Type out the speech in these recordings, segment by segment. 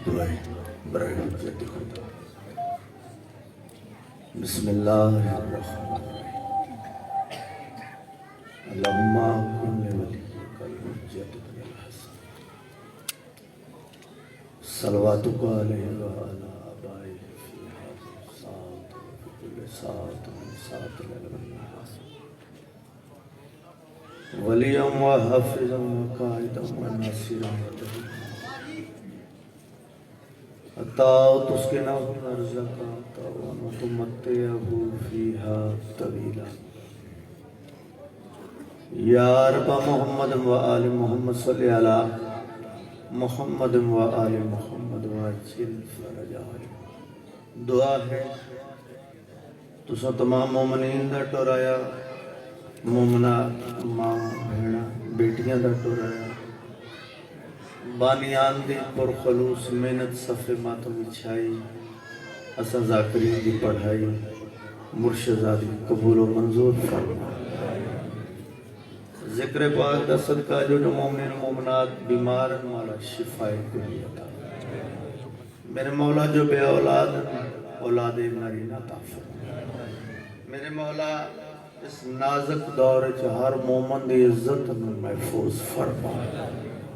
दुआएं बराए हुज्जत खुदा। बिस्मिल्लाहिर्रहमानिर्रहीम। अल्लाहुम्मा कुल्ले वलिय्यकल हुज्जत बिल हसन सलवातुका अलैहि व अला आबाइहि फी हाज़िहि साअत व फी कुल्लि साअत मिन साअतिल वन्नहार वलिय्यम व हाफ़िज़म व काइदम व नासिरम व दलीम अता उसके नाम अर्ज़क़ा व तुमत्तिअहु फ़ीहा तवीला। या रब मोहम्मद व आले मोहम्मद सल्लि अला मोहम्मद व आले मोहम्मद व अज्जिल फ़रजहम। दुआ है तुसा तमाम मोमिनीन दा टुराया, मोमना मां भेणा बेटियां दा टुराया, बानियान दी पुरखलूस मेहनत सफ़े मातम विछाई, असा ज़ाकरीन की पढ़ाई मुर्शदा दी कबूल व मंजूर फरमा। ज़िक्र पाक दा सदका जो मोमिन मोमनात बीमार मौला शिफाए कुली अता। मेरे मौला जो बे औलाद औलाद नरीना अता फरमा। मेरे मौला इस नाजुक दौर च हर मोमन दी इज्जत में महफूज फरमा।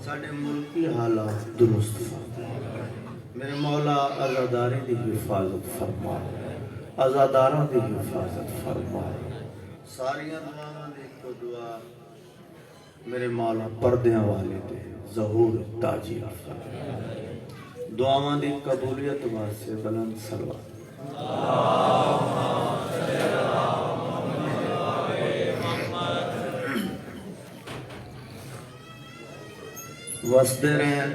साडे मुल्की हालात दुरुस्त फरमा। मेरे मौला अज़ादारी दी हिफाजत फरमा, अज़ादारां दी हिफाजत फरमा। सारियां दुआवां दी इक्को दुआ मेरे मौला पर्दियां वाले दे ज़हूर ताजी फरमा। दुआवां दी कबूलियत वास्ते बुलंद सलवात। वसदे रहें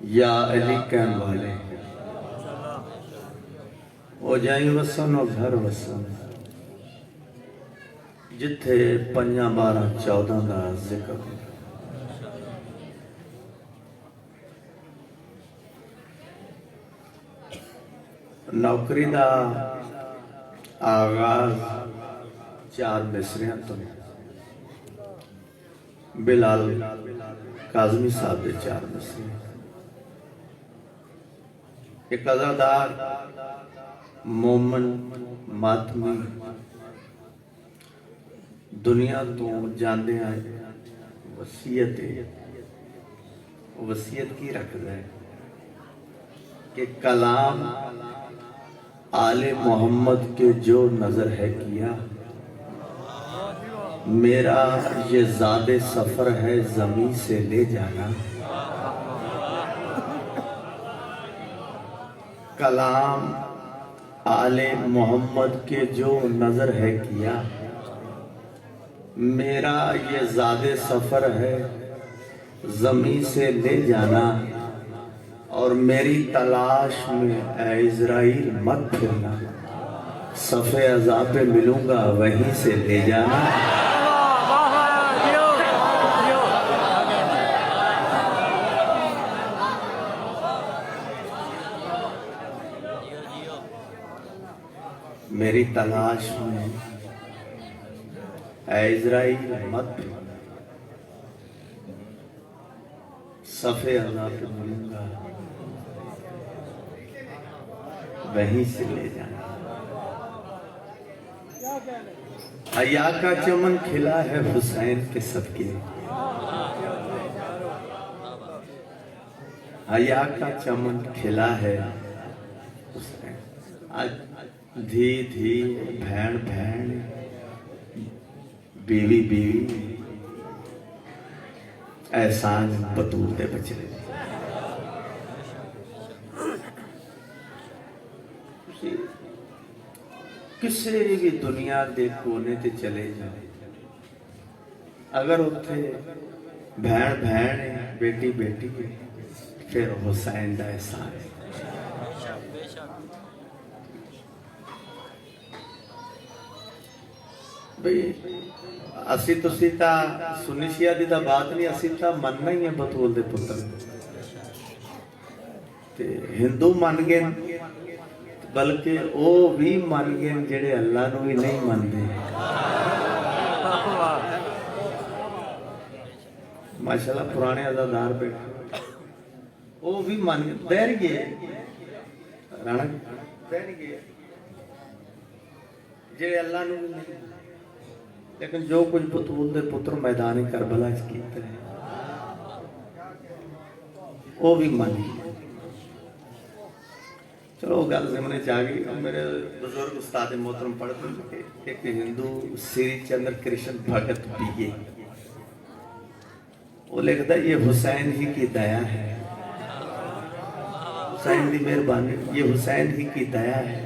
या अली कहन वाले ओ जाई वसन और घर वसन जिथे 5, 12, 14 का जिक्र। नौकरी का आगाज 4 मिसरियां तो बिलाल काज़मी साहब के 4 मिसरे। एक अज़ादार मोमन मातमी दुनिया तो जाते आए वसीयत की रखता है कि कलाम आले मोहम्मद के जो नजर है किया, मेरा ये ज़ादे सफर है जमीन से ले जाना। कलाम आले मोहम्मद के जो नजर है किया, मेरा ये ज़ादे सफर है जमीन से ले जाना। और मेरी तलाश में ऐ इज़राइल मत फिरना, सफ़े अज़ाब पे मिलूंगा वहीं से ले जाना। मेरी तलाश में ऐ इज़राइल मत फिरना, सफ़े अज़ाब पे मिलूंगा वहीं से ले जाना। हया का चमन खिला है हुसैन के सदके, हया का चमन खिला है हुसैन। आज धी धी भैन भैन बीवी बीवी एहसान बतूल दे बचे। किसी भी दुनिया के कोने ते चले जाओ, अगर उत्थे भैन भैन है बेटी बेटी है, फिर हुसैन का एहसान है। भाई असी तुसी ता सुन्नी शिया दी ता बात नहीं, असी ता मनना ही है बतूल दे पुत्र ते हिंदू मन गए, बल्कि वो भी मन गए जेड़े अल्लाह नू भी नहीं मनते। माशाल्लाह पुराने अज़ादार बैठे वो भी मन बैर गए राणा बैर गए जे अल्लाह ने नहीं, लेकिन जो कुछ बतूल दे पुत्र मैदान करबला कीता है वो भी मान गए। चलो गल जमने च आ गई। मेरे बुजुर्ग उस्ताद मोहतरम पढ़ते थे एक हिंदू श्री चंद्र कृष्ण भगत बीए, वो लिखता ये हुसैन ही की दया है, हुसैन की मेहरबानी, ये हुसैन ही की दया है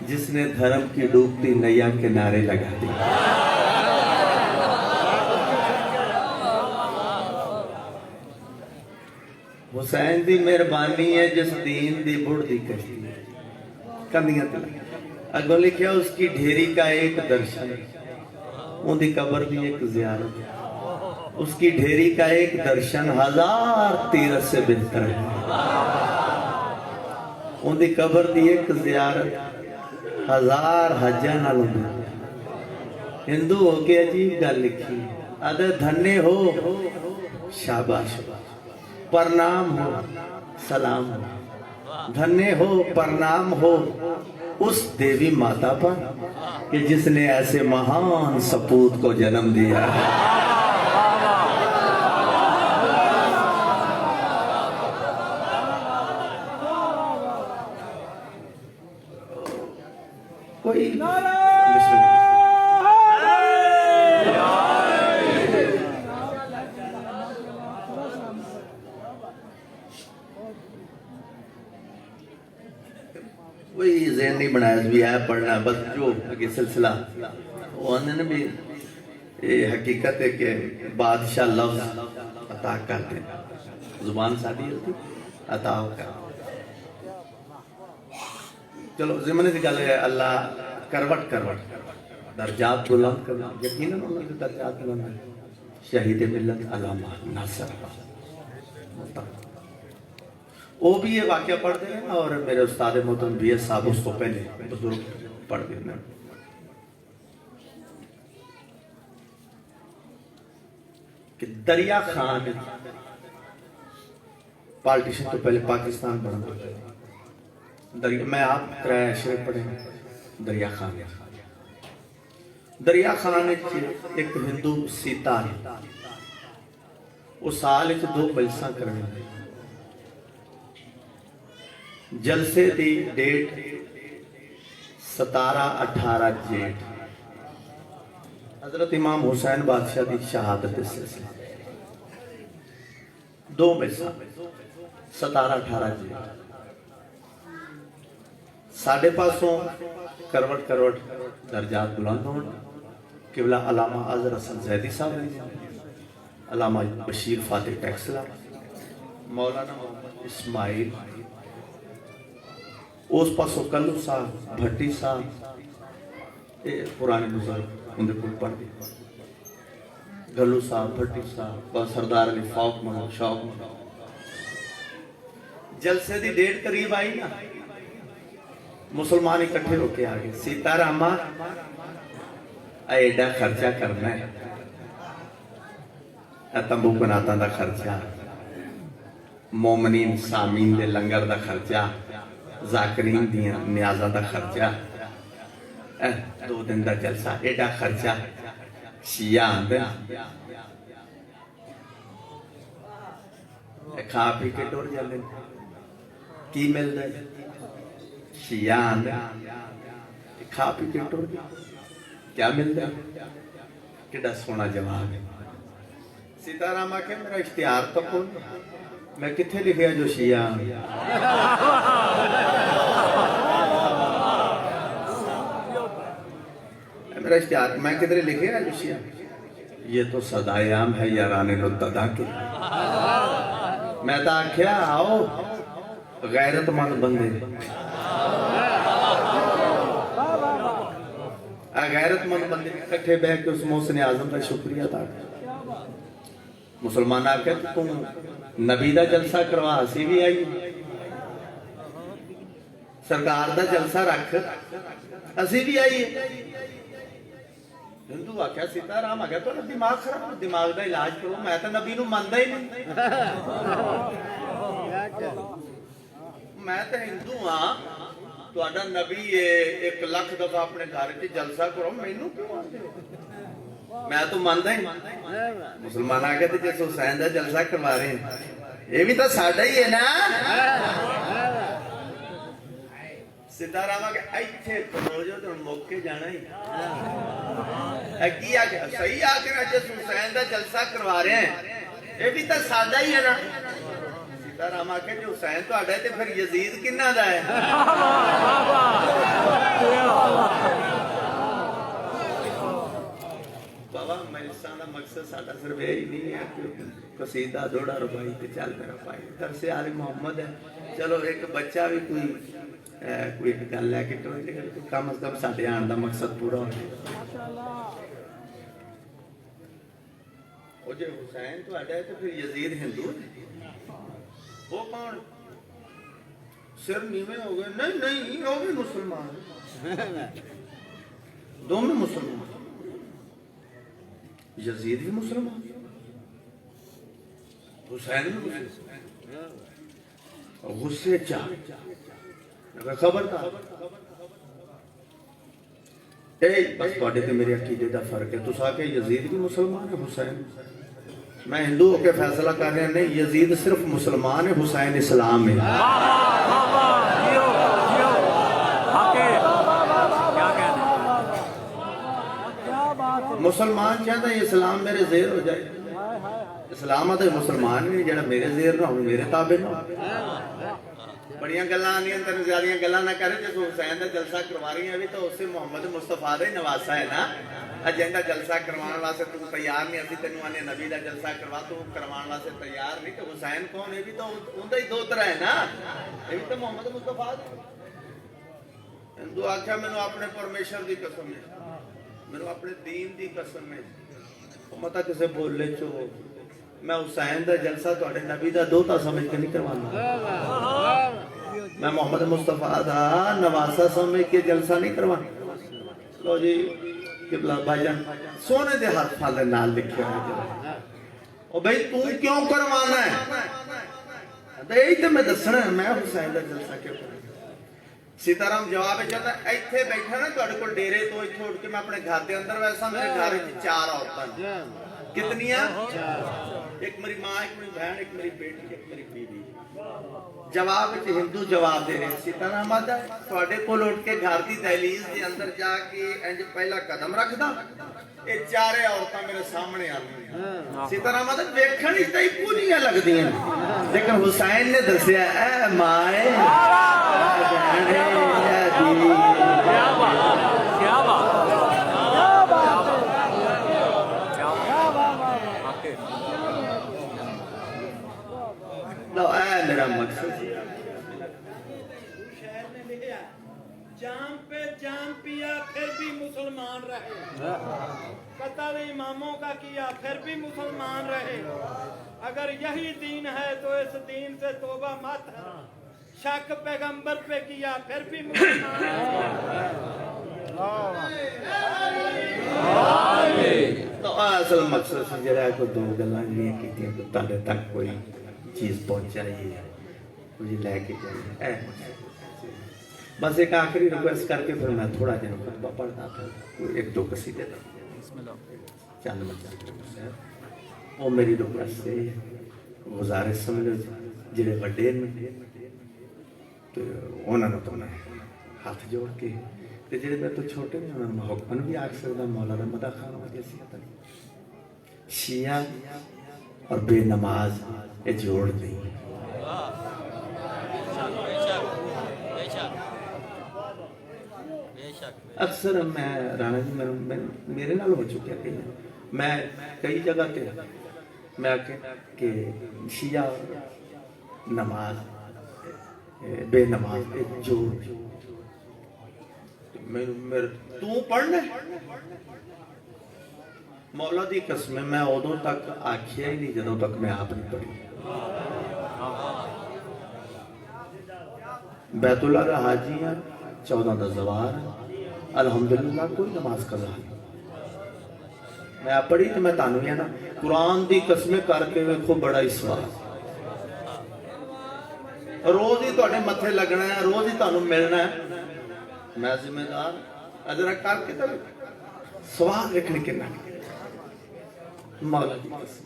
जिसने धर्म की डूबती नैया किनारे लगा दी। हुसैन की मेहरबानी है जिस दीन दी बुढ़ दी कश्ती कंदियां ते अगों लिखा उसकी ढेरी का एक दर्शन, उनकी कब्र भी एक जियारत, उसकी ढेरी का एक दर्शन 1000 तीरथ से बेहतर है। उनकी कब्र की एक जियारत 1000 हज्जां नालों बेहतर। हिंदू हो के अजीब गल लिखी, अदे धन्य हो शाबाश, प्रणाम हो सलाम हो, धन्य हो प्रणाम हो उस देवी माता पर कि जिसने ऐसे महान सपूत को जन्म दिया है। कोई कोई ज़हन नहीं बनाया भी है पढ़ना बस जो आगे सिलसिला वो आने भी ये हकीकत है कि बादशाह लफ्ज अता करते हैं, जुबान सादी होती अता कर। चलो ज़िम्मे की गल है अल्लाह करवट करवट दर्जात बुलंद करना, यकीनन उन्होंने दर्जात बुलंद शहीद मिल्लत अल्लामा नासिर वो भी ये वाक्य पढ़ते हैं ना, और मेरे उस्ताद मोहतरम भी साहब उसको पहले बुजुर्ग पढ़ते हैं कि दरिया खान पार्टीशन तो पहले पाकिस्तान बना दरिया, मैं आप किराया शेर पढ़े दरिया खान, दरिया खान एक हिंदू सीता है, वो साल 2 बलसा करने जलसे दी डेट 17-18 जेठ, हजरत इमाम हुसैन बादशाह की शहादत सिलसिला 2 बलसा 17-18 जेठ। साढ़े पासों करवट करवट दर्जात बुलंद हो किबला अलामा अजहर हसन जैदी साहब, अलामा बशीर फातिह टैक्सला, मौलाना इस्माइल, उस पासों कल्लू साहब भट्टी साहब, ये पुराने बुजुर्ग उनके कोल पढ़ते, गल्लू साहब भट्टी साहब, सरदार अली फौक मनो शौक मनो। जलसे की डेट करीब आई ना, मुसलमान इकट्ठे होके आ गए, सीतारामा एडा खर्चा करना है, तंबू कनाता का खर्चा, मोमनीन सामीन दे लंगर का खर्चा, जाकरीन दियां न्याज़ां दा खर्चा, 2 दिन का जलसा एडा खर्चा, शिया आंदे खा पी के टुर जाते की मिलता है, शिया आंदे खा पी के टुर क्या मिलता है, कितना सोना जवाब है। सीताराम आके मेरा इश्तिहार तो कौन मैं किथे लिखिया जो शिया मेरा इश्तिहार मैं किधरे लिखे जो शिया, ये तो सदायाम है याराने नुत्तदा के। मैं तो आख्या आओ गैरतमंद बंदे, गैरतमंद बंदे इकट्ठे बह के उस मोहसिन आजम का शुक्रिया अदा कर। मुसलमान आके तुम नबी दा जलसा करवा, असी भी आई सरकार दा जलसा रख, असी भी आई। हिंदू आख्या सीताराम आख्या तो दिमाग खराब, दिमाग का इलाज करो, मैं तो नबी नूं मनदा ही नहीं। मैं तो हिंदू हाँ, तुहाडा नबी है 1 लाख दफा अपने घर च जलसा करो, मैनू क्यों आंदे हो? मैं तो मानता ही मुसलमान आ गए थे जिस हुसैन का जलसा करवा रहे हैं, ये भी तो साडा ही है ना। सीधा रामा के इत्थे खलो जो तो मौके जाना ही की आके सही आके जिस हुसैन का जलसा करवा रहे हैं, ये भी तो साडा ही है ना। सीधा रामा के जो हुसैन तो आड़ा है तो फिर यजीद किन्ना दा है? बाबा मजलिसां दा मकसद साडा सिर्फ यही नहीं है कि कसीदा दोड़ा रुबाई ते चल मेरा भाई दरसे आले मोहम्मद है। चलो एक बच्चा भी कोई एक गल लैके कम अज कम साडे आने का मकसद पूरा हो जाए। जो हुसैन तुहाडा है तो फिर यजीद हिंदू वो कौन? सिर नीवे हो गए? नहीं नहीं, वो भी मुसलमान, दोनों मुसलमान। यजीद भी मुसलमान, हुसैन भी मुसलमान। गुस्से चा खबरदार बस थोड़े ते मेरे अकीदे का फर्क है। तुस आके यजीद भी मुसलमान है, हुसैन मैं हिंदू होकर फैसला कर रहे हैं, नहीं यजीद सिर्फ मुसलमान है, हुसैन इस्लाम है। मुसलमान चाहता है इस्लाम मेरे जेर हो जाए, इस्लाम तो मुसलमान भी जरा मेरे जेर ना हो, मेरे ताबे ना। बड़िया गल्लां आंदियां, तेन ज्यादा गल्लां ना करे। जिस हुसैन का जलसा करवा रही है भी तो उससे मोहम्मद मुस्तफा का नवासा है ना। अजेंदा जलसा करवाने वास्ते तू तैयार नहीं, अभी तेन आने नबी का जलसा करवा, तू करवाने वास्ते तैयार नहीं। तो हुसैन कौन है? भी तो उनका ही दोतरा है ना, ये भी तो मोहम्मद मुस्तफा। हिंदू आख्या मैनू अपने परमेश्वर की कसम है, मैनू अपने दीन की कसम है, मत किसी बोले चो मैं हुसैन का जलसा तुहाडे नबी का दोता समझ के नहीं करवाना। मैं मोहम्मद मुस्तफा का नवासा समझ के जलसा नहीं करवाना। लो जी किबला भाईजान सोने दे हाथ फाले नाल लिखा है, ओ भाई तू क्यों करवाना है? तो यही तो मैं दसना है, मैं हुसैन का जलसा क्यों करवाना। सीताराम जवाब चाहता इत्थे बैठा ना तुहाडे कोल डेरे तो इत्थे उठ के मैं अपने घर के अंदर, वैसा मेरे घर में 4 औरतां कितनियां? एक मेरी मां, एक मेरी बहन, एक मेरी बेटी, एक मेरी बीवी। जवाब हिंदू जवाब दे रहे सीताराम आदा तुहाडे कोल उठ के घर की दहलीज के अंदर जाके इंज पहला कदम रखदा, ये 4 औरतां मेरे सामने आंदियां। सीताराम आदा वेखण ही ताई पूरियां लगदियां, लेकिन हुसैन ने दसिया ए माए मेरा मकसद जाम पे जाम पिया फिर भी मुसलमान रहे, कत्ल इमामों का किया फिर भी मुसलमान रहे। अगर यही दीन है तो इस दीन से तौबा मत, शक पैगंबर पे किया फिर भी मुसलमान रहे। तो असल मकसद से जरा को 2 गल्लां जिहड़ियां कीतियां तो तुहाडे तक कोई चीज पहुंचाई है, मुझे लेके जाइए बस। एक आखिरी रिक्वेस्ट करके फिर मैं थोड़ा जन खुतबा पढ़ता था, 1-2 कसीदे चंद मतलब वो मेरी रिक्वेस्ट से गुजारिश समझो जिहड़े वड्डे ने तो उन्होंने तो मैं हाथ जोड़ के ते जिहड़े मेरे तो छोटे ने उन्होंने मैं हुक्म भी आख सकदा। मौलाना मदा खान वाली शिया और बेनमाज ये जोड़ नहीं। अक्सर मैं राणा जी मेरे नाल हो चुका कई, मैं कई जगह पे मैं के शिया नमाज बेनमाज जोड़ मेरे तू पढ़ना मौला दी कसम मैं उदों तक आखिया ही नहीं जदों तक मैं आप नहीं पढ़ी। बैतुल्ला का हाजी है, 14 का जवार है, अल्हम्दुलिल्लाह कोई नमाज कज़ा नहीं। मैं पढ़ी तो मैं तानू है ना कुरान दी कसमें करके वेखो बड़ा ही सवाल रोज ही तुहाडे मथे लगना है, रोज ही तुहानू मिलना है। मैं जिम्मेदार अजरा करके तो सवाल लिखने के ना मौला की कसम।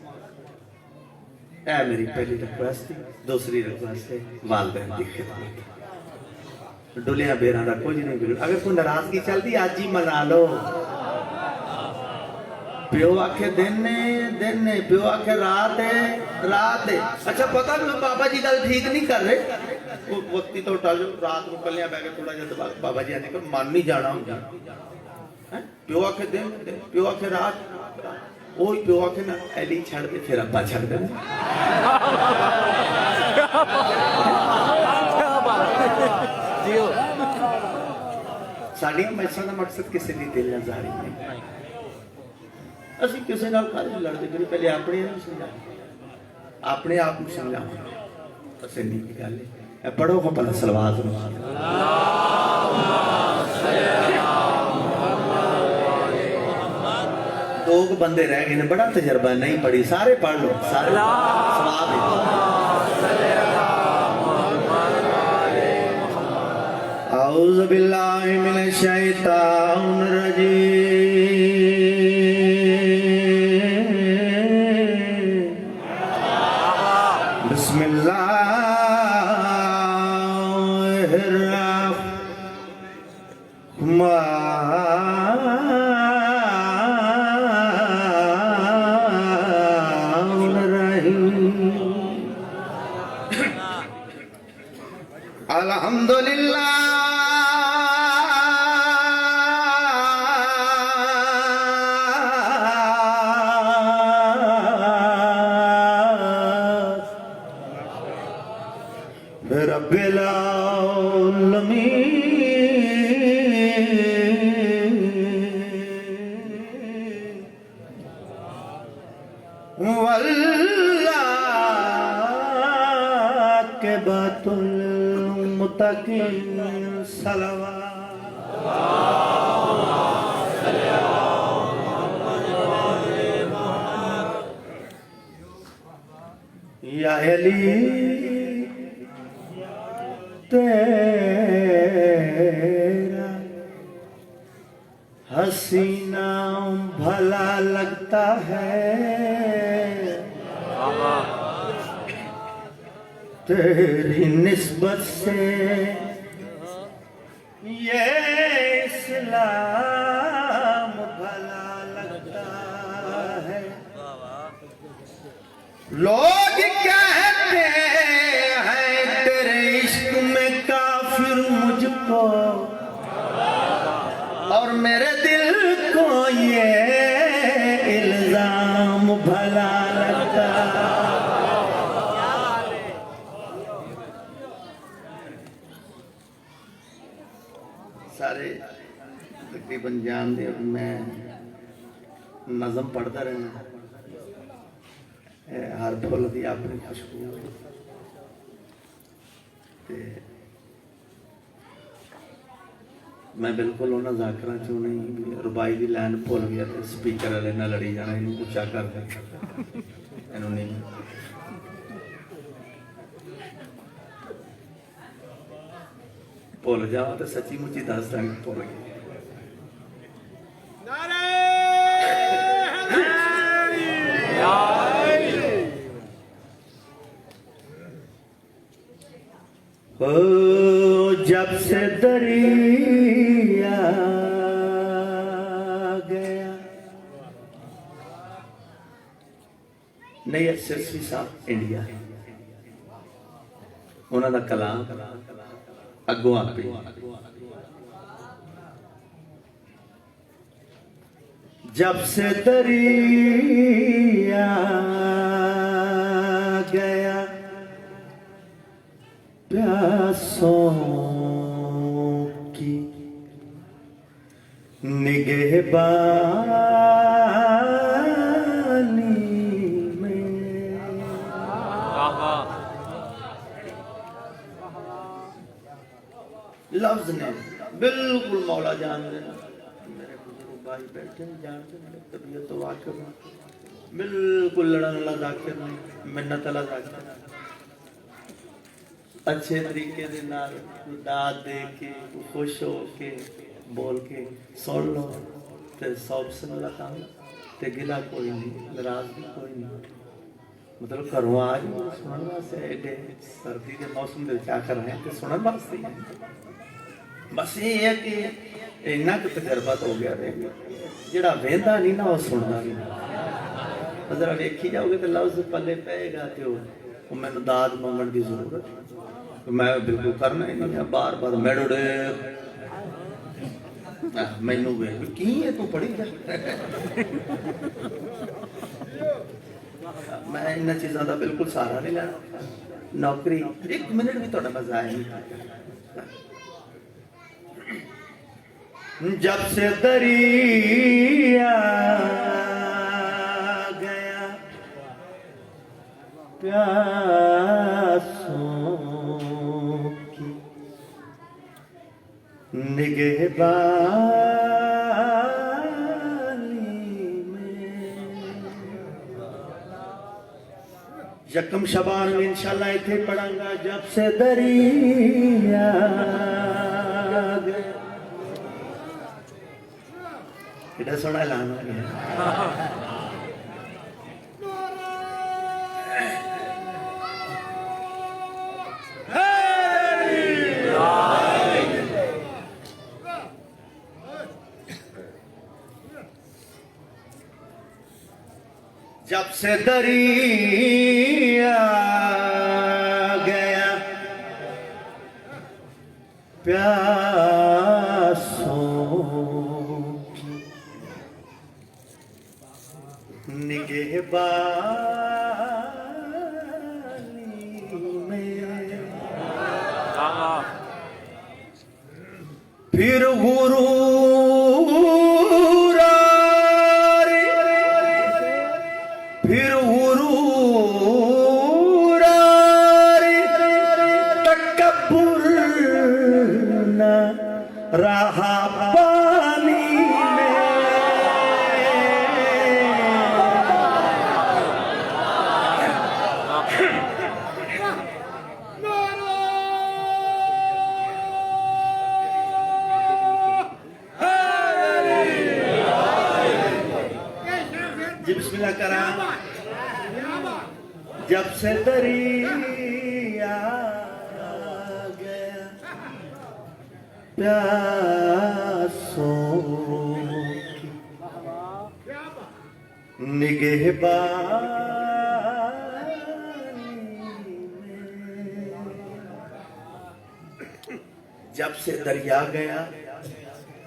ऐ मेरी पहली रिक्वेस्ट थी। दूसरी रिक्वेस्ट है वालदैन की खिदमत। डुलिया बेरा का कुछ नहीं बिगड़। अगर कोई नाराजगी चलती आज ही मना लो। प्यो आखे दिन ने प्यो आखे रात है रात है। अच्छा पता मैं बाबा जी गल ठीक नहीं कर रहे। वो वक्ती तो उठा लो रात को कलियां बह के थोड़ा जिहा बाबा जी आने को मन नहीं जाना होंगे। प्यो आखे दिन प्यो आखे रात वो प्यो आखे ना एली छड़ दे फिर अब्बा छड़ दे। साडियां मैसां दा मकसद किसी दी दिल नज़ारी नहीं। ਅਸੀਂ ਕਿਸੇ ਨਾਲ ਕਾਹਦੇ ਲੜਦੇ ਕਰੀ ਪਹਿਲੇ ਆਪਣੇ ਨੂੰ ਸਮਝਾ ਆਪਣੇ ਆਪ ਨੂੰ ਸਮਝਾਵਾਂ ਬਸ ਇੰਨੀ ਕੀ ਗੱਲ ਹੈ। ਪੜੋ ਕੋ ਪਹਿਲਾਂ ਸਲਵਾਤ ਨੂੰ दो बंदे रह गए ने बड़ा तजर्बा नहीं पढ़ी सारे पढ़ लो सारे सवाब औज़ु बिल्लाहि मिनश शैतानिर रजीम अल्हम्दुलिल्लाह रब्बिल आलमीन वल्लाकिबातुल मुत्तकीन सलवात या अली तेरा हसीना भला लगता है तेरी निस्बत से ये इस्लाम भला लगता है। लोग कहते हैं तेरे इश्क में काफिर मुझको और मेरे दिल को ये इल्जाम भला लगता है। सारे तकरीबन जान दे मैं नज़म पढ़ता रहना हर फुल की अपनी खुशबू ते मैं बिल्कुल उन्होंने जाकरा चो नहीं रुबाई की लैन भुल गया तो स्पीकर वाले ना लड़ी जाना इनू उच्चा कर दे इनू नहीं भुल जाओ तो सच्ची मुच्ची दस देंगे भुल गए। ओ जब से दरिया गया नहीं एसएसपी साहब इंडिया उन्होंने कलाम अगों आपे जब से दरिया गया प्यासों की निगहबानी में लफ्ज ने बिल्कुल मौला जान देना। मेरे बुजुर्ग भाई बैठे जानते मेरे तबीयत तो वाकई बिल्कुल लड़न वाला जाकिर नहीं मिन्नत वाला जाकिर अच्छे तरीके दे नाल दाद दे के खुश हो के बोल के सुन लो ते 100% दा काम ते गिला कोई नहीं, नाराजगी कोई नहीं। मतलब घरों आ जाओ सुनने वास्ते, एडे सर्दी के मौसम में क्या कर रहे हैं तो सुनने वास्ते ही है। बस ये है कि इन्ना कुछ तजर्बा तो हो गया है, जेड़ा वेंदा नहीं ना वो सुनदा नहीं। जरा वेखी जाओगे तो लफ्ज पल्ले पेगा तो मैंने दाद मंगण की जरूरत, मैं बिल्कुल करना ही नहीं है। बार बार मेडोडे मैनू वे की है तू पढ़ी जा मैं इन चीज़ों का बिल्कुल सहारा नहीं लेना। नौकरी एक मिनट भी थोड़ा मजा आया नहीं। जब से दरिया गया प्यासों की निगहबानी में, यकम शबान में इंशाल्लाह इथे पढ़ांगा। जब से दरिया इधर सोना ऐलान हो गया। जब से दरिया गया प्यासों की निगहबानी में, फिर गुरूर फिर गुरूर तकब्बुर न रहा पानी में। जी बिस्मिल्लाह करा। जब से दरिया गया प्यासों की निगहबानी में, जब से दरिया गया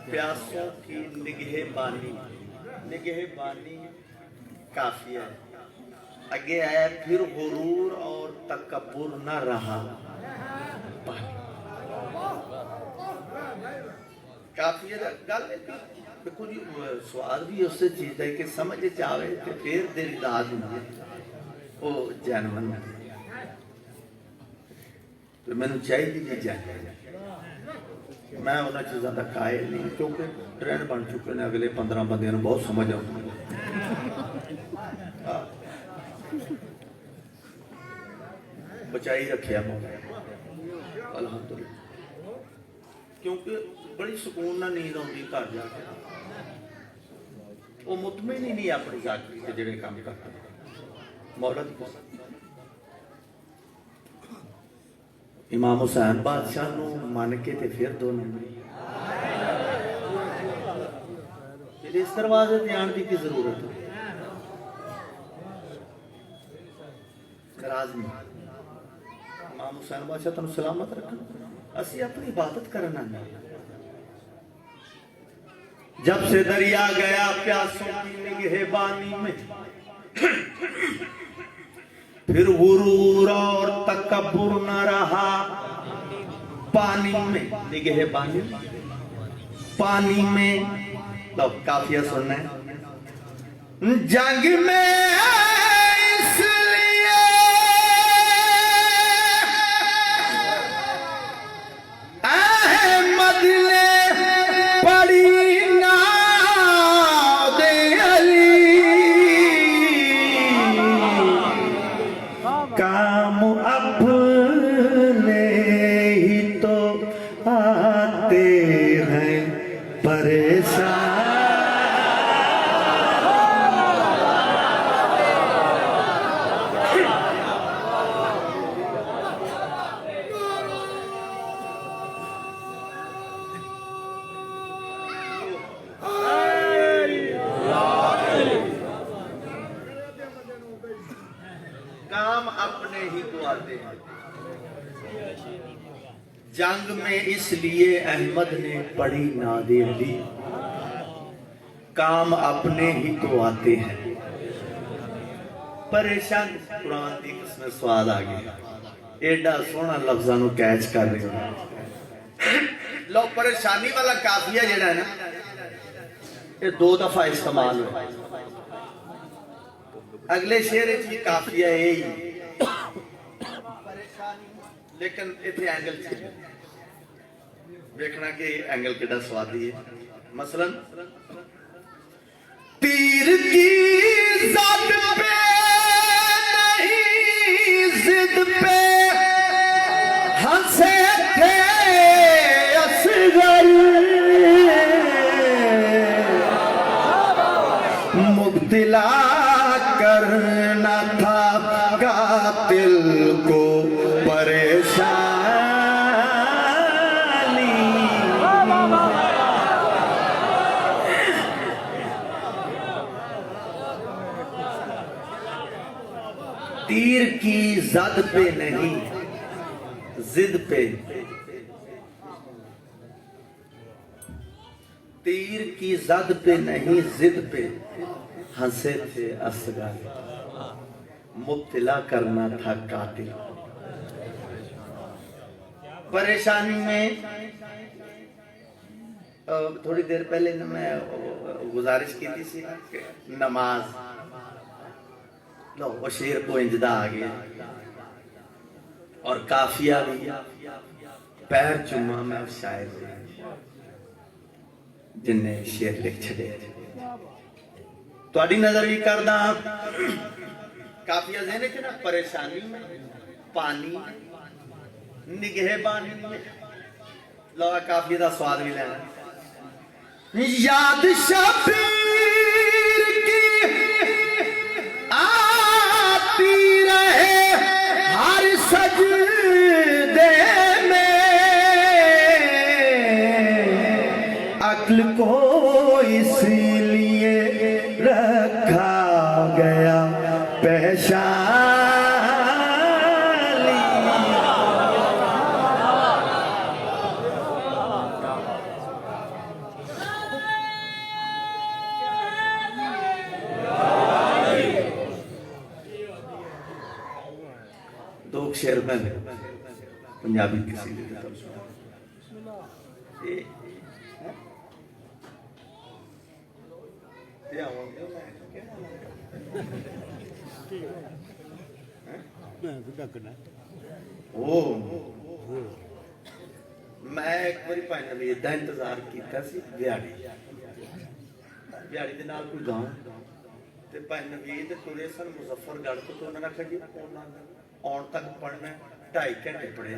प्यासों की निगहबानी, निगहबानी काफिया है। आगे आया फिर गुरूर और तकब्बुर न रहा काफिया गल देखो जी। स्वाद भी उस चीज है कि समझ आवे तो फिर दिल दाद होंगे वो जानवर तो मैंने चाहिए जी जान मैं उन्होंने चीज़ों का कायल नहीं, क्योंकि ट्रेंड बन चुके हैं। अगले 15 बंद बहुत समझ आती बचाई रखिया अल्हम्दुलिल्लाह, क्योंकि बड़ी सुकून ना नींद आती घर जाके। वो मुतमिन ही नहीं अपनी जाति के जेडे काम करते मौला दी कसम। इमाम हुसैन बादशाह नू मन के ते फिर 2 नंबरी इस दरवाजे ते आने की जरूरत है। नाराज नहीं। इमाम हुसैन बादशाह तुम सलामत रखना, असी अपनी इबादत करना नहीं। जब से दरिया गया प्यासों की निगहबानी में, फिर गुरूर और तकब्बुर न रहा पानी में। निगहबानी पानी में तो काफिया सुनना है। जंग में इसलिए अहमद ने पड़ी नादे अली, काम अपने काम अपने ही को आते हैं। जंग में इसलिए अहमद ने पढ़ी नादे अली, काम अपने ही को आते हैं। परेशान कुरान की किस्म स्वाद आ गया, एडा सोहना लफ्ज़ों कैच कर रहे हो। लो परेशानी वाला काफिया जेड़ा है ना, ये 2 दफा इस्तेमाल हुआ। अगले शेर की काफिया यही, लेकिन इतने एंगल देखना कि एंगल कितना स्वादी है। मसलन तीर की ज़द पे नहीं जिद पे हंसे थे असगर, मुब्तिला करना था कातिल को परेशानी। तीर की ज़द पे नहीं जिद पे, तीर की ज़द पे नहीं जिद पे हंसे थे असगर, मुब्तिला करना था कातिल। परेशानी में थोड़ी देर पहले मैं गुजारिश की थी नमाज लो, वो शेर को इंजदा आ गया और काफिया भी पैर चुमा मैं शायर जिन्हें शेर लिख छड़े। थोड़ी नजर भी करदा काफिया ज़हन च ना, परेशानी में पानी निगहबानी में। लो काफिया का स्वाद भी लेना। याद शबीर की आती रहे हर सजदे में, अक्ल को इसलिए रखा गया पहचान। दो शेर में पंजाबी किसी मैं एक बार भाई नवीद का इंतजार किया दिहाड़ी दिहाड़ी के नाल कोई गांव ते भाई नवीद तुरे सन मुजफ्फरगढ़ तो उन्होंने आखिया जी आउण तक पढ़ना 2.5 घंटे पढ़े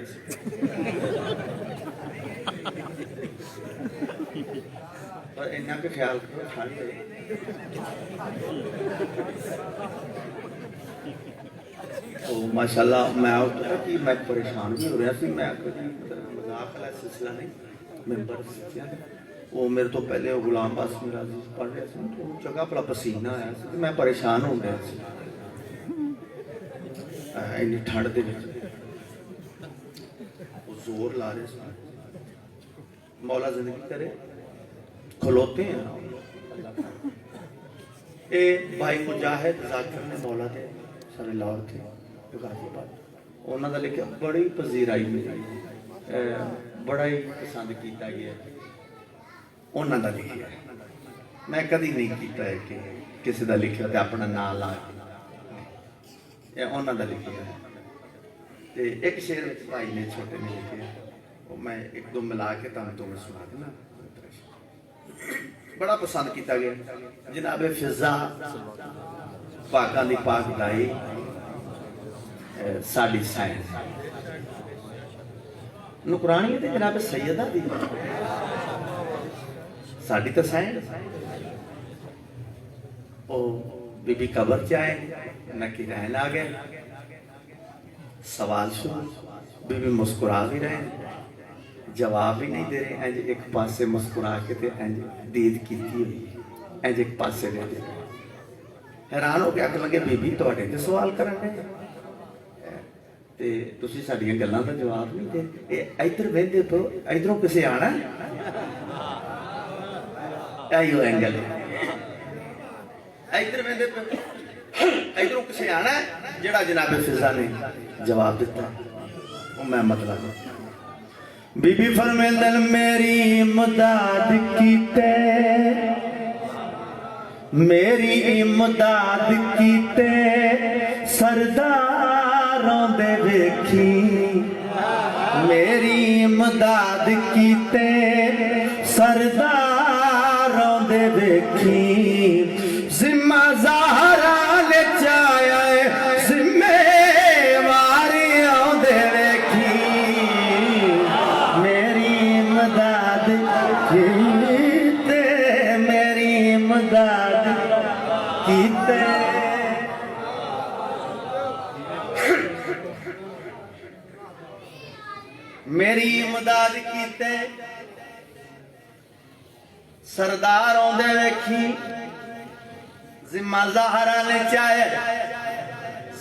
पर इन्ना के ख्याल करो ठंड तो माशाल्लाह मैं उठा कि मैं परेशान भी हो रहा सी। मैं कभी मजाक वाला सिलसिला नहीं, मेंबर सीखिया वो मेरे तो पहले गुलाम बास मेरा पढ़ रहा था तो जगह भला पसीना आया तो मैं परेशान हो गया इन्नी ठंड के जोर ला रहे मौला जिंदगी करे खलोते हैं। ये भाई मुजाहिद जाकिर ने मौला दे सारे लाहौर थे गाजीबाद, उन्होंने लिखा बड़ी पजीराई मेरी बड़ा ही पसंद किया गया उन्होंने लिखा। मैं कभी नहीं किया है कि किसी का लिखा तो अपना नाम ला के उन्होंने लिखा। तो एक शेर भाई ने छोटे ने लिखे वो मैं एक दो मिला के तुम्हें सुना देना। बड़ा पसंद किया गया जनाब फिजा पाकां दी पाक गाई साडी साइंस नुकरानी ते जनाब सैयदा दी साडी तो साइंस ओ बीबी कबर च आए नकी रहन आ गए सवाल शुरू बीबी मुस्कुरा भी रहे जवाब भी नहीं दे रहे इंज एक पासे मुस्कुरा के ते इंज दीद कीती हुई इंज एक पासे रह गए हैरान हो गया कि लगे बीबी तुहाडे ते सवाल करन दे ਤੇ ਤੁਸੀਂ ਸਾਡੀਆਂ ਗੱਲਾਂ ਦਾ ਜਵਾਬ ਨਹੀਂ ਦੇ। ਇਹ ਇੱਧਰ ਵਹਿੰਦੇ ਪੋ, ਇੱਧਰੋਂ ਕਿਸੇ ਆਣਾ ਆਇਓ ਐਂਗਲ ਇੱਧਰ ਵਹਿੰਦੇ ਪੋ, ਇੱਧਰੋਂ ਕਿਸੇ ਆਣਾ ਜਿਹੜਾ ਜਨਾਬ ਫਿਜ਼ਾ ਨੇ ਜਵਾਬ ਦਿੱਤਾ ਉਹ ਮੈਂ ਮਤਲਬ बीबी फरमेंदन मेरी इमदाद कीते, मेरी इमदाद कीते सरदारों दे वेखी, मेरी इमदाद कीते सरदारों दे वेखी, जिम्मा ज़हरा ले चाया जिम्मेवारियों दे वेखी, मेरी इमदाद कीते, मेरी इमदाद कीते। मेरी इमदाद कीते सरदार आउंदे वेखी, जिम्मा ज़हरा ने चाहे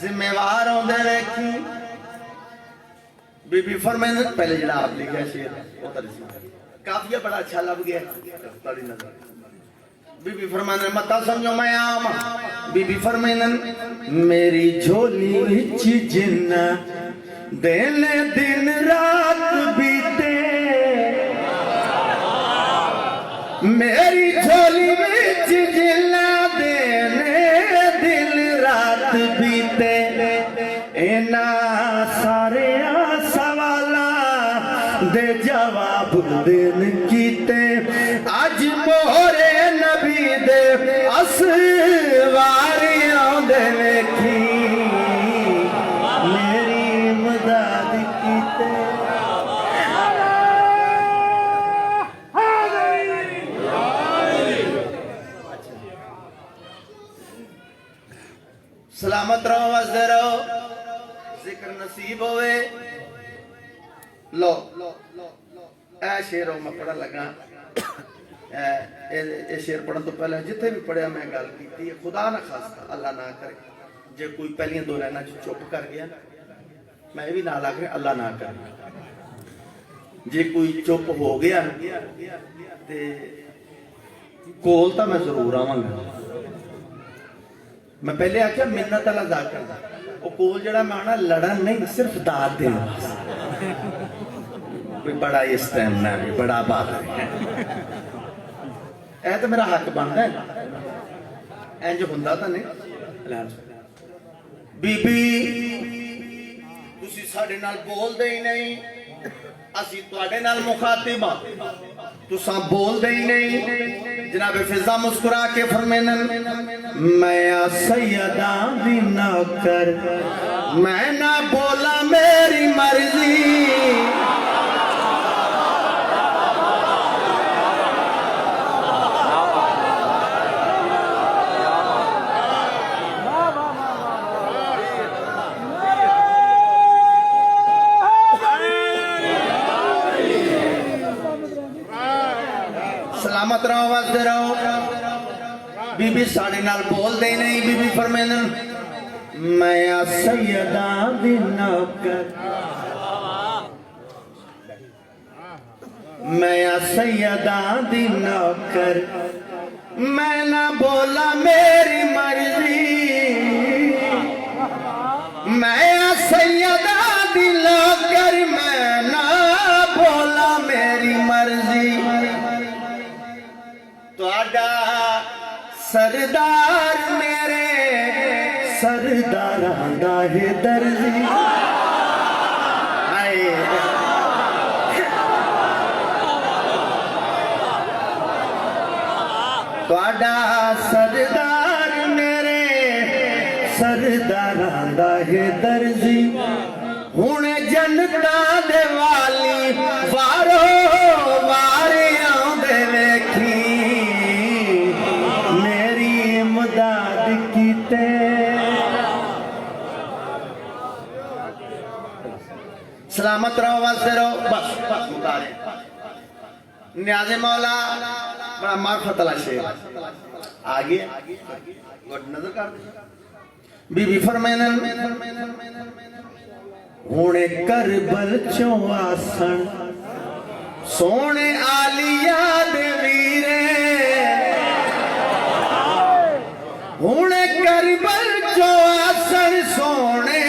जिम्मेवार आउंदे वेखी। बीबी फरमांदे पहले जरा आप लिखा शेर काफिया बड़ा अच्छा लग गया ताड़ी नजर। बीबी फरमांदे मता समझो मैं आम। बीबी फरमांदे मेरी झोली विच जिन्ना दिन दिन रात बीते, मेरी झोली विच जिन्ना दिन दिन रात बीते, इना सारे दे जवाब दिन कीते, अज मोरे नबी दे असवारियों दे वेखी, मेरी इमदाद कीते। सलामत रहो, वसदे रहो, जिक्र नसीब होवे। लो ए शेर मैं पढ़न लगा। ए शेर पढ़न तो पहले जिथे भी पढ़िया मैं गल की खुदा ना खास्ता अल्लाह ना करे जे कोई पहलियां दो लाइनां चुप कर गया, मैं ये भी ना लग रहा अल्लाह ना करे, जे कोई चुप हो गया ते कोल तो मैं जरूर आवांगा। मैं पहले आख्या मिन्नत अल्लाह दा करदा, वो कोल जड़ा मैं आना लड़न नहीं सिर्फ दाद देने वास्ते। बड़ा इस टाइम ना भी बड़ा बात है, ऐ तो मेरा हक बनता है, इंज हुंदा तो नहीं। बीबी तुसी साडे नाल बोलदे ही नहीं, असी तुहाडे नाल मुखातिब हां, तुसां बोलदे ही नहीं। जनाब फिजा मुस्कुरा के फरमानन मैं सैयदा दी नौकर, मैं ना बोला मेरी मर्जी, सलामत रहो, वसदे रहो। बीबी साढ़े नाल बोलदे नहीं। बीबी फरमांदन मैं सैयदा दी नौकर, मैं सैयदा दी नौकर, मैं ना बोला मेरी मर्जी, मैं सैयदा दी नौकर, मैं ना बोला मेरी मर्जी। सरदार मेरे सरदारां दा है दर्जी, तुहाडा सरदार मेरे सरदारां दा है दर्जी। हुण जन्नता दे वाली वारो वारे आउंदे वेखी, इमदाद कीते। सलामत रहो, वसदे रहो। बस बस मुतारे न्याज़े मौला बड़ा मार्फत वाला शेर आगे नजर कर। बीबी फरमानन हुणे करबल चों आसन सोने आलिया दे वीरे हुणे करबल चों आसन सोने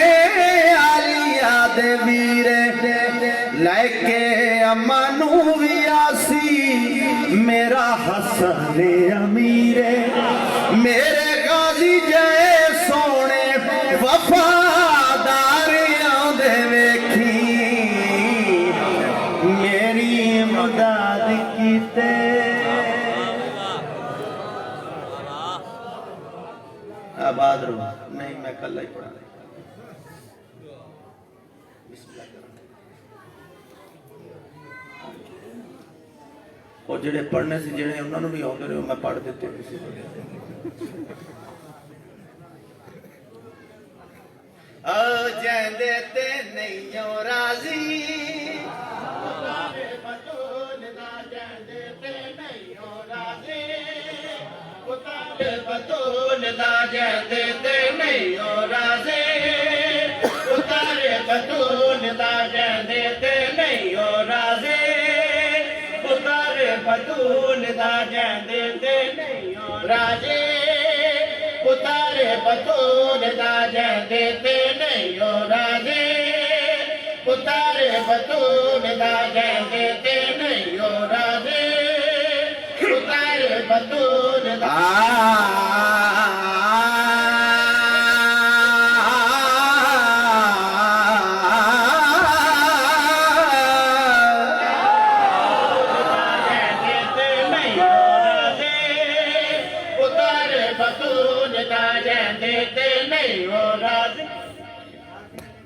आलिया दे वीरे लैके अम्मा नू भी आसी मेरा हसन अमीरे मेरे गाजी जय सोने वफादारियां दे वेखी मेरी मदद कीते आबाद रहो नहीं मैं कल ही पढ़ा और जेडे पढ़ने से जेडे उन्होंने भी आते रहे मैं पढ़ देते जैंदे ते नहीं हो राजी बतून दा जैंदे ते नहीं हो राजी बतून दा जैंदे ते नहीं हो राजी उतारे बतून दा जैंदे ते नहीं हो राजी बतून दा जैंदे ते नहीं हो राजे उतारे बतून दा जैंदे ते नहीं हो राजे उतारे बतून दा जैंदे ते नहीं हो राजे उतारे बतून दा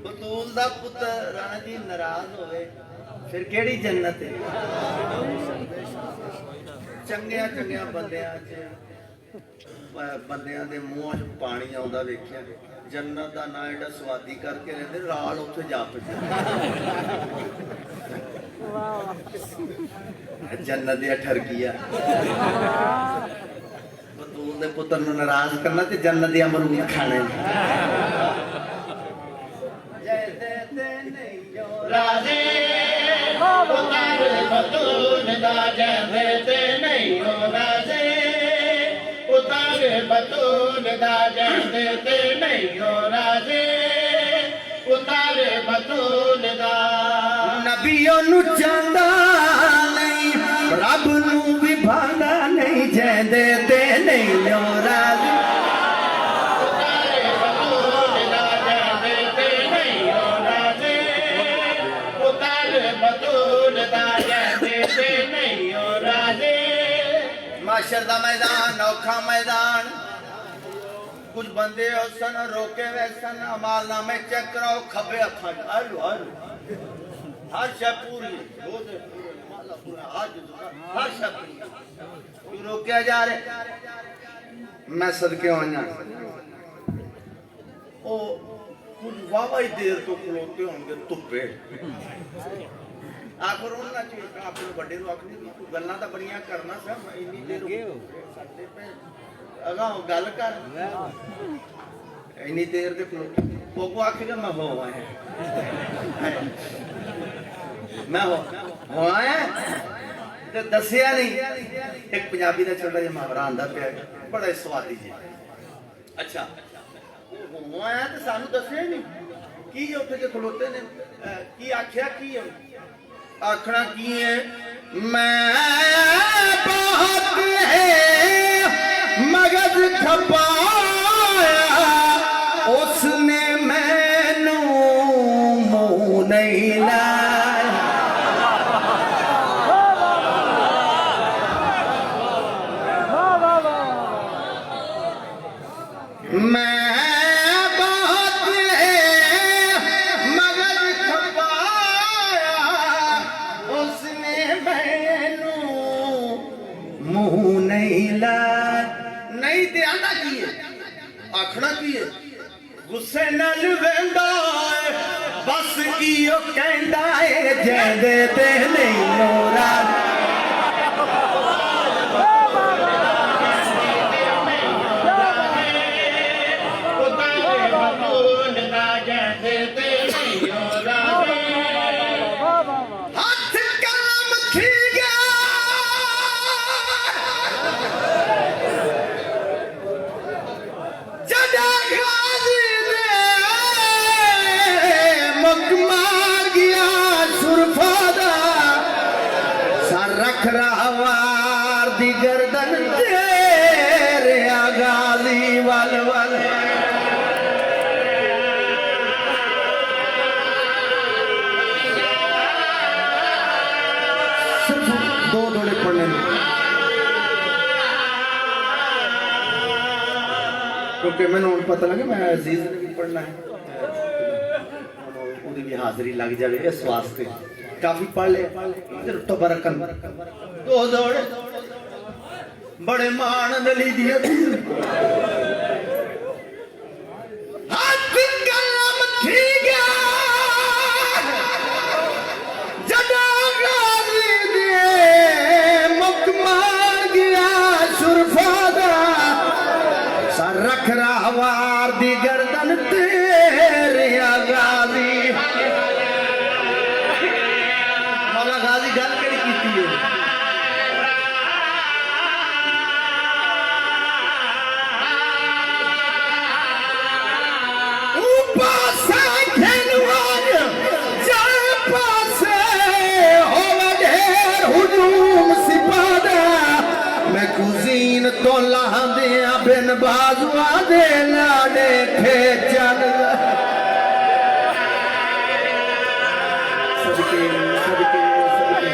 बतूल दा पुत्र राणा जी नाराज होवे फिर केड़ी जन्नत है चंगिया चंगिया बंदियां दे मुंह च पानी आउंदा वेखिया जन्नत दा नाम एडा स्वादी करके रहंदे राल उत्थे जा पजे जन्नत दी ठरकिया बतूल दे पुत्र नूं नाराज करना ते जन्नत दी अमरूद खाने राजे उतारे बतून दा जैंदे ते नहीं हो राजे उतारे बतून दा जैंदे ते नहीं हो राजे उतारे बतून दा नबियों नू चांदा नहीं रब नू भी भांदा नहीं जैंदे ते नहीं हो राजे माशर दा मैदान औखा मैदान कुछ बंदे सन रोके वे सन अमालनामे चेक कराओ खबे अखा आलू आलू हर शय पूरी हर शय पूरी रोकया जा रहे मैं सदके आना ओ कुछ वावा ही देर तो खलोते होंगे धुप्पे आखिर उन्होंने अपने बड़े आखनी गल्लां तां बड़ियां करना सर इन्नी देर अगा गल कर इन्नी देर दे कोको आखेगा मैं हो आया मैं हो आया ते दसिया नहीं एक पंजाबी दा छोटा जिहा मुहावरा आंदा पिया बड़ा स्वादी जी अच्छा हो आया ते सानू दसिया नहीं की उत्थे जे खलोते ने की आख्या की है आखना की है मैं बहुत है मगज खपाया उसने मैनू मुंह नहीं लाया मैं नहीं ते आना की है आखना की है गुस्से नाल वेंदा बस इयो कहंदा है जैंदे ते नहीं मोरा वाल वाल सिर्फ दो दौड़े पढ़ने में, क्योंकि मैंने पता लगे मैं अजीज ने भी पढ़ना है, उन्हें भी हाजिरी लग जाए इस वास्ते काफी पढ़ ले तो बरकन दो दौड़े बड़े मान दली दिए हाथ कलम थी गया जदा गाजी दिए मुकमार गया सुरफादा सर रख रहा वार दी गर्दन तेरे गाजी मौला गाजी गल करी कीती है तो लादे बिन बाजुआ दे लाडे खेचन सदके सदके सदके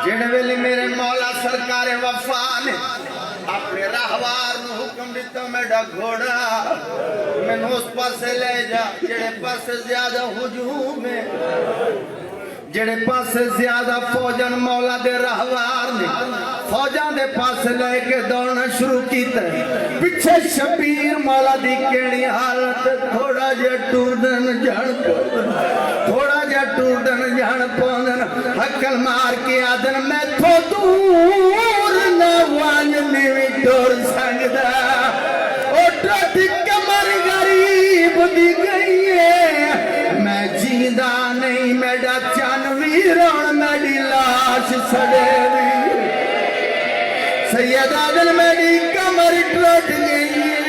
जिन वेले मेरे मौला सरकार वफा ने अपने राहवार ਨੂੰ हुक्म दिता मेरा घोड़ा मैनू उस पासे ले जा जेड़े पासे ज्यादा हुजूम है जेड़े पासे ज्यादा फौजन मौला दे राहवार ने फौजा दे पास लेके दौड़ना शुरू किया पिछे शबीर मौला दी केड़ी हालत थोड़ा जे टूरदन जान थोड़ा जे टूरदन जान पौंदन हकल मार के आदन मैं थो दूर न वांज नहीं टुर सकदा ओ टोटी कमर गरीब दी गई है मैं जींदा नहीं मेरा चन वीरों मेरी लाश सड़ेवी सैयदा दिल मेरी कमर टूट गई है